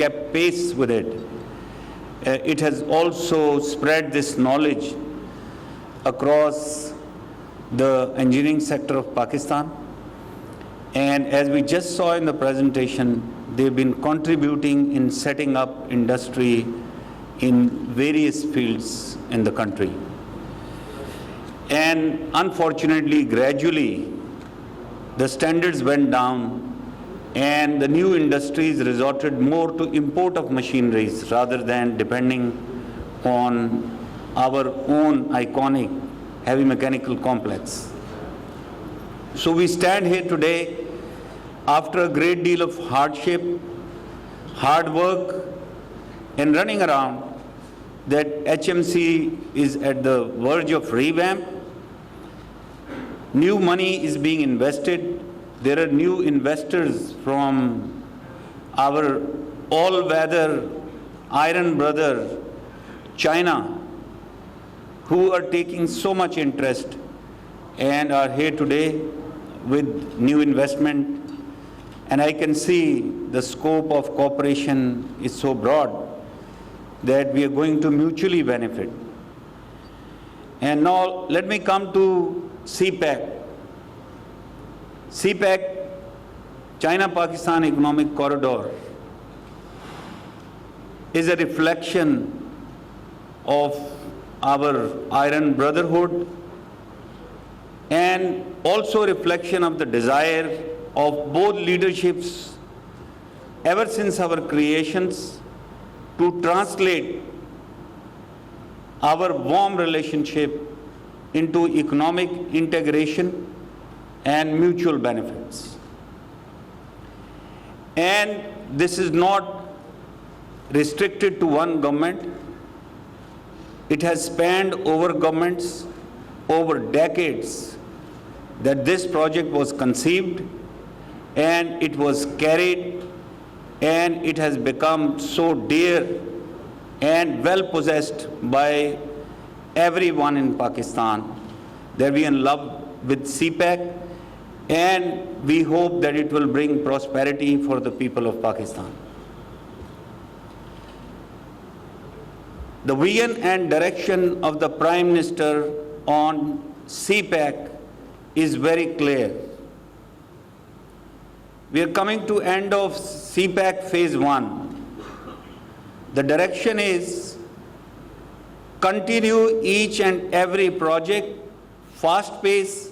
kept pace with it. It has also spread this knowledge across the engineering sector of Pakistan. And as we just saw in the presentation, they've been contributing in setting up industry in various fields in the country. And unfortunately, gradually, the standards went down and the new industries resorted more to import of machineries rather than depending on our own iconic heavy mechanical complex. So we stand here today after a great deal of hardship, hard work, and running around, that HMC is at the verge of revamp. New money is being invested. There are new investors from our all-weather iron brother, China, who are taking so much interest and are here today with new investment. And I can see the scope of cooperation is so broad that we are going to mutually benefit. And now let me come to CPEC. CPEC, China-Pakistan Economic Corridor, is a reflection of our iron brotherhood and also a reflection of the desire of both leaderships ever since our creations to translate our warm relationship into economic integration and mutual benefits. And this is not restricted to one government. It has spanned over governments, over decades, that this project was conceived and it was carried, and it has become so dear and well possessed by everyone in Pakistan that we are in love with CPEC, and we hope that it will bring prosperity for the people of Pakistan. The vision and direction of the Prime Minister on CPEC is very clear. We are coming to end of CPEC phase 1. The direction is continue each and every project, fast pace,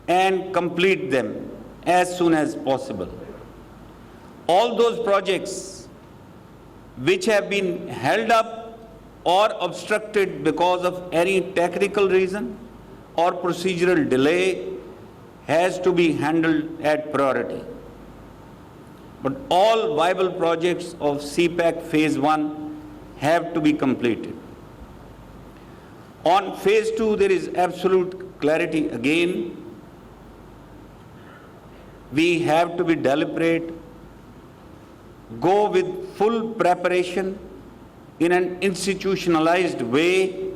and complete them as soon as possible. All those projects which have been held up or obstructed because of any technical reason or procedural delay has to be handled at priority. But all viable projects of CPEC phase 1 have to be completed. On phase 2, there is absolute clarity again. We have to be deliberate, go with full preparation in an institutionalized way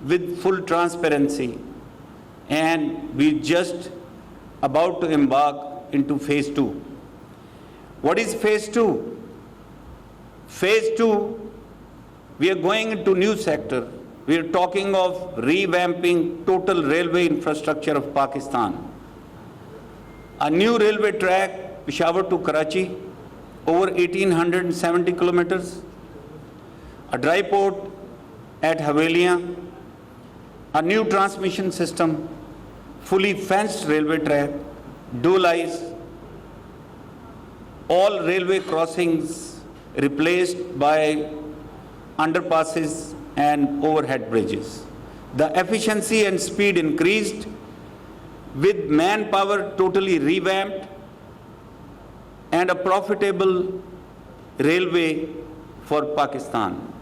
with full transparency, and we just about to embark into phase 2. What is phase 2? Phase 2, we are going into new sector. We are talking of revamping total railway infrastructure of Pakistan. A new railway track, Peshawar to Karachi, over 1,870 kilometers. A dry port at Haveliya. A new transmission system, fully fenced railway track, dual eyes, all railway crossings replaced by underpasses and overhead bridges. The efficiency and speed increased with manpower totally revamped and a profitable railway for Pakistan.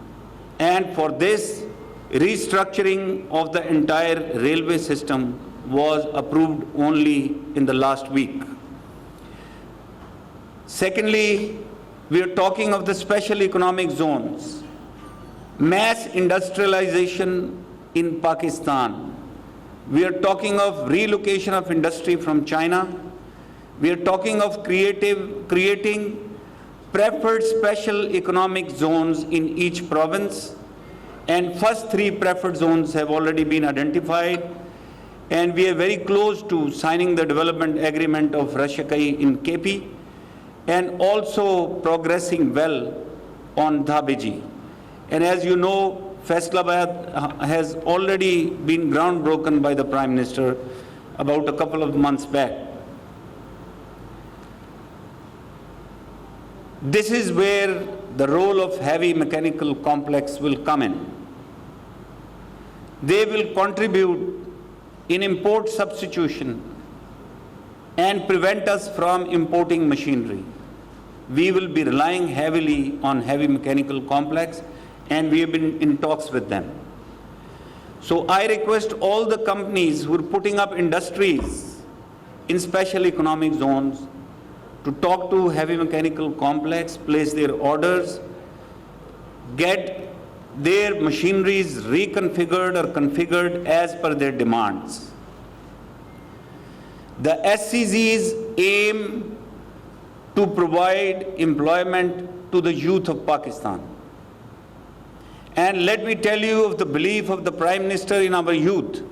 And for this, restructuring of the entire railway system was approved only in the last week. Secondly, we are talking of the special economic zones, mass industrialization in Pakistan. We are talking of relocation of industry from China. We are talking of creating preferred special economic zones in each province, and first 3 preferred zones have already been identified, and we are very close to signing the development agreement of Rashakai in KP, and also progressing well on Dhabeji. And as you know, Faisalabad has already been groundbroken by the Prime Minister about a couple of months back. This is where the role of heavy mechanical complex will come in. They will contribute in import substitution and prevent us from importing machinery. We will be relying heavily on heavy mechanical complex, and we have been in talks with them. So I request all the companies who are putting up industries in special economic zones to talk to heavy mechanical complex, place their orders, get their machineries reconfigured or configured as per their demands. The SCZs aim to provide employment to the youth of Pakistan. And let me tell you of the belief of the Prime Minister in our youth.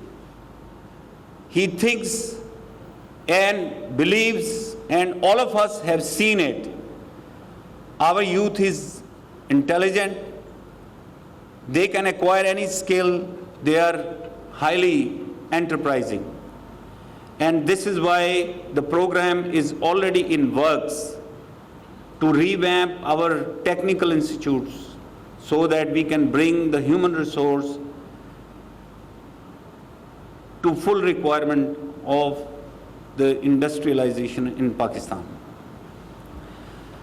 He thinks and believes, and all of us have seen it, our youth is intelligent, they can acquire any skill, they are highly enterprising. And this is why the program is already in works to revamp our technical institutes so that we can bring the human resource to full requirement of the industrialization in Pakistan.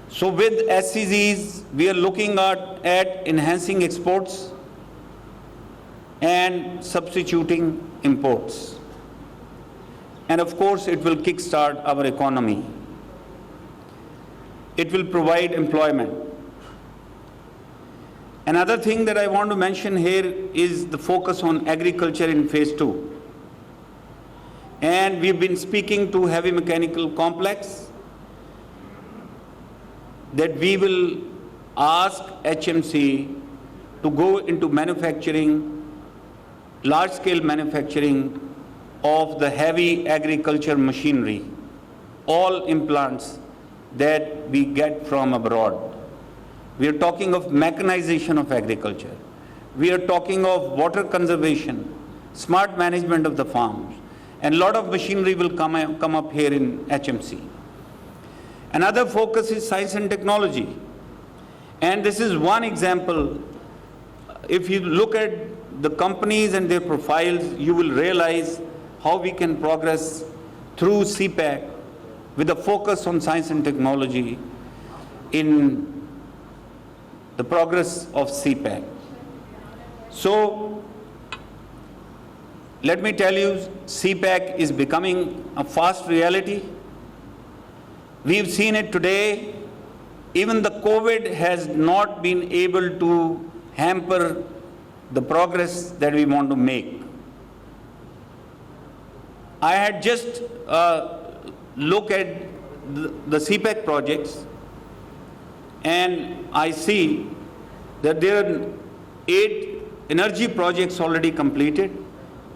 So with SCZs, we are looking at enhancing exports and substituting imports. And of course, it will kickstart our economy. It will provide employment. Another thing that I want to mention here is the focus on agriculture in phase 2. And we've been speaking to heavy mechanical complex that we will ask HMC to go into manufacturing, large-scale manufacturing of the heavy agriculture machinery, all implants that we get from abroad. We are talking of mechanization of agriculture. We are talking of water conservation, smart management of the farms, and a lot of machinery will come up here in HMC. Another focus is science and technology. And this is one example. If you look at the companies and their profiles, you will realize how we can progress through CPEC with a focus on science and technology in the progress of CPEC. So, let me tell you, CPEC is becoming a fast reality. We've seen it today. Even the COVID has not been able to hamper the progress that we want to make. I had just looked at the CPEC projects, and I see that there are 8 energy projects already completed,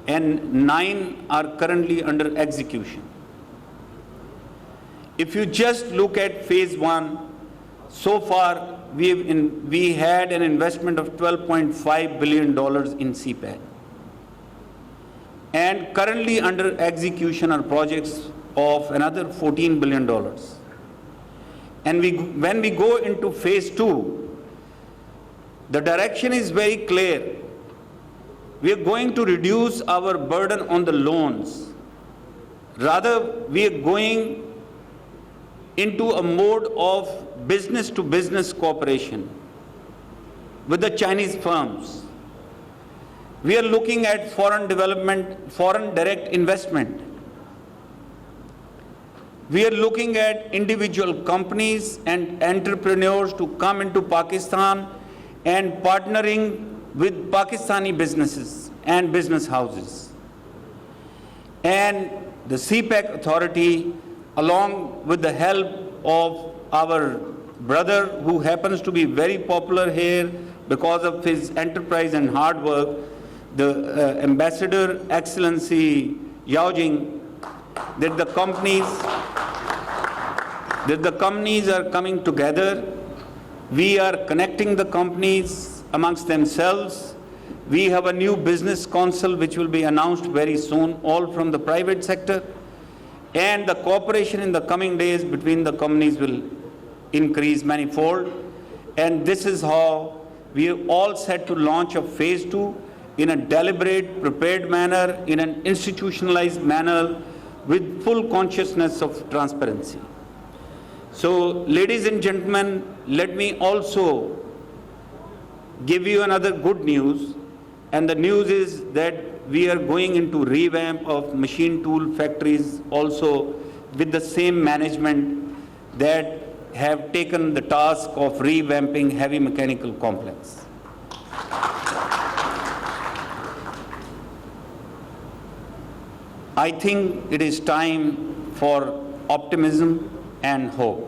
and 9 are currently under execution. If you just look at phase 1, so far we had an investment of $12.5 billion in CPEC. And currently under execution are projects of another $14 billion. And when we go into phase 2, the direction is very clear. We are going to reduce our burden on the loans. Rather, we are going into a mode of business-to-business cooperation with the Chinese firms. We are looking at foreign development, foreign direct investment. We are looking at individual companies and entrepreneurs to come into Pakistan and partnering with Pakistani businesses and business houses. And the CPEC authority, along with the help of our brother who happens to be very popular here because of his enterprise and hard work, the Ambassador Excellency Yao Jing, that the companies are coming together. We are connecting the companies amongst themselves. We have a new business council which will be announced very soon, all from the private sector. And the cooperation in the coming days between the companies will increase manifold. And this is how we are all set to launch a phase 2 in a deliberate, prepared manner, in an institutionalized manner, with full consciousness of transparency. So, ladies and gentlemen, let me also give you another good news. And the news is that we are going into revamp of machine tool factories also with the same management that have taken the task of revamping heavy mechanical complex. I think it is time for optimism and hope.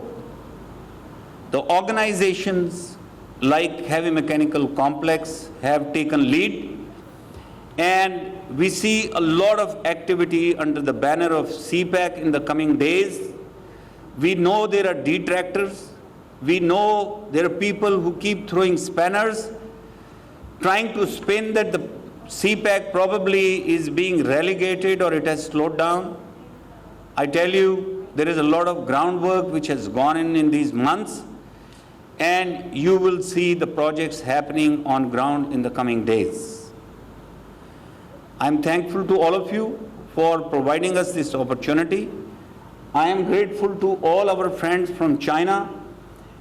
The organizations like Heavy Mechanical Complex have taken lead, and we see a lot of activity under the banner of CPAC in the coming days. We know there are detractors. We know there are people who keep throwing spanners, trying to spin that the CPAC probably is being relegated or it has slowed down. I tell you, there is a lot of groundwork which has gone in these months, and you will see the projects happening on ground in the coming days. I'm thankful to all of you for providing us this opportunity. I am grateful to all our friends from China,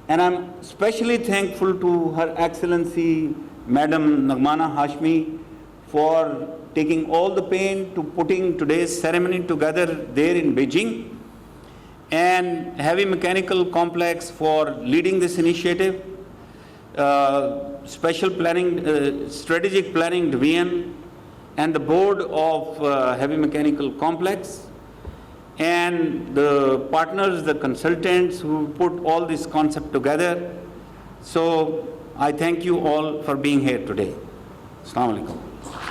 and I'm especially thankful to Her Excellency Madam Nagmana Hashmi for taking all the pain to putting today's ceremony together there in Beijing, and Heavy Mechanical Complex for leading this initiative, special planning, strategic planning division, and the board of Heavy Mechanical Complex, and the partners, the consultants who put all this concept together. So I thank you all for being here today. Assalamu alaikum.